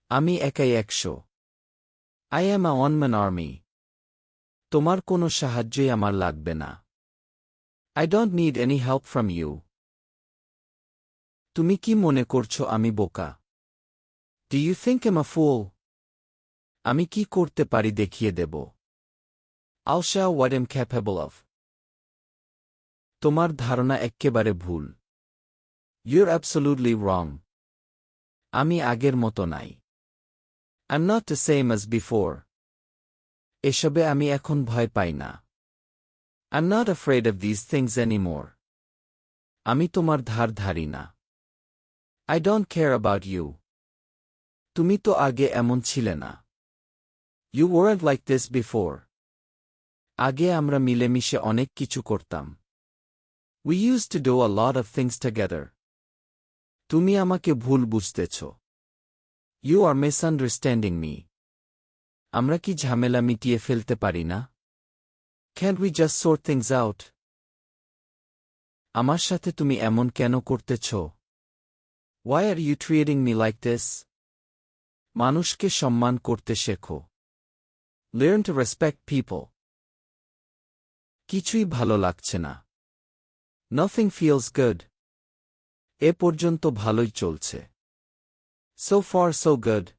আমি একাই 100। I am a one-man army. তোমার কোনো সাহায্যই আমার লাগবে না। I don't need any help from you. তুমি কি মনে করছো আমি বোকা? Do you think I'm a fool? আমি কি করতে পারি দেখিয়ে দেব। I'll show what I'm capable of. তোমার ধারণা এক্কেবারে ভুল। You're absolutely wrong. আমি আগের মতো নাই। I'm not the same as before. এসবে আমি এখন ভয় পাই না। I'm not afraid of these things anymore. আমি তোমার ধার ধারি না। I don't care about you. তুমি তো আগে এমন ছিলে না। You weren't like this before. আগে আমরা মিলেমিশে অনেক কিছু করতাম। We used to do a lot of things together. তুমি আমাকে ভুল বুঝতেছ। You are misunderstanding me. আমরা কি ঝামেলা মিটিয়ে ফেলতে পারি না? Can't we just sort things out? আমার সাথে তুমি এমন কেন করতেছ? Why are you treating me like this? মানুষকে সম্মান করতে শেখো। Learn to respect people. কিছুই ভালো লাগছে না। Nothing feels good. এ পর্যন্ত ভালোই চলছে। So far so good.